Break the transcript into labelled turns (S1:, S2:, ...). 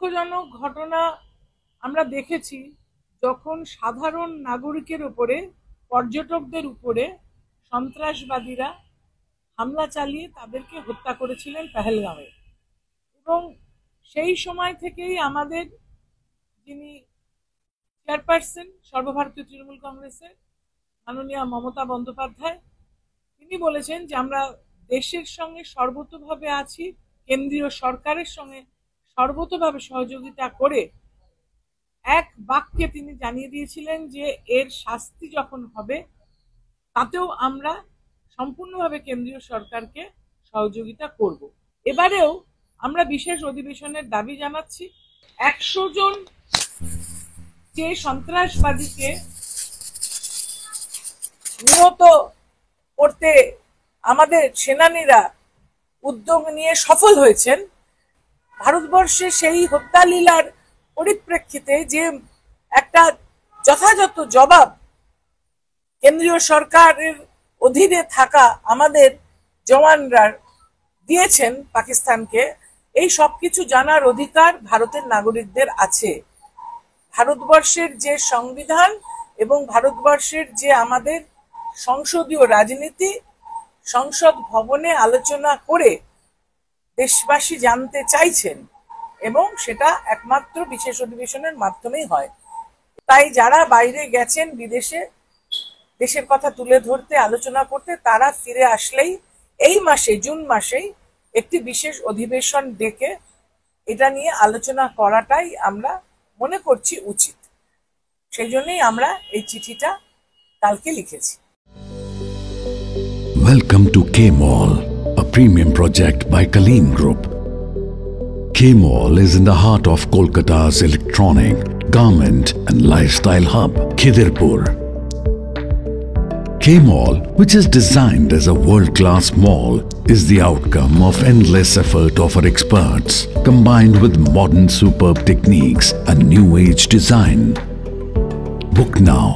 S1: দুঃখজনক ঘটনা আমরা দেখেছি যখন সাধারণ নাগরিকের উপরে, পর্যটকদের উপরে সন্ত্রাসবাদীরা হামলা চালিয়ে তাদেরকে হত্যা করেছিলেন পেহেলগাঁওয়ে। এবং সেই সময় থেকেই আমাদের যিনি চেয়ারপারসন সর্বভারতীয় তৃণমূল কংগ্রেসের মাননীয় মমতা বন্দ্যোপাধ্যায়, তিনি বলেছেন যে আমরা দেশের সঙ্গে সর্বতোভাবে আছি, কেন্দ্রীয় সরকারের সঙ্গে সর্বতোভাবে সহযোগিতা করে এক বাক্যে তিনি জানিয়ে দিয়েছিলেন যে এর শাস্তি যখন হবে তাতেও আমরা সম্পূর্ণভাবে কেন্দ্রীয় সরকারকে সহযোগিতা করব। এবারেও আমরা বিশেষ অধিবেশনের দাবি জানাচ্ছি। 100 জন যে সন্ত্রাসবাদীকে নিহত করতে আমাদের সেনানীরা উদ্যোগ নিয়ে সফল হয়েছেন, ভারতবর্ষে সেই হত্যালীলার পরিপ্রেক্ষিতে যে একটা যথাযথ জবাব কেন্দ্রীয় সরকারের অধীনে থাকা আমাদের জওয়ানরা দিয়েছেন পাকিস্তানকে, এই সবকিছু জানার অধিকার ভারতের নাগরিকদের আছে। ভারতবর্ষের যে সংবিধান এবং ভারতবর্ষের যে আমাদের সংসদীয় রাজনীতি, সংসদ ভবনে আলোচনা করে দেশবাসী জানতে চাইছেন এবং সেটা একমাত্র বিশেষ অধিবেশনের মাধ্যমেই হয়। তাই যারা বাইরে গেছেন বিদেশে দেশের কথা তুলে ধরতে, আলোচনা করতে, তারা ফিরে আসলেই এই মাসে, জুন মাসেই একটি বিশেষ অধিবেশন ডেকে এটা নিয়ে আলোচনা করাটাই আমরা মনে করছি উচিত। সেই জন্যই আমরা এই চিঠিটা কালকে লিখেছি।
S2: Welcome to K-Mall, a premium project by Kaleen Group. K-Mall is in the heart of Kolkata's electronic, garment and lifestyle hub, Khidirpur. K-Mall, which is designed as a world-class mall, is the outcome of endless effort of our experts, combined with modern superb techniques and new age design. Book now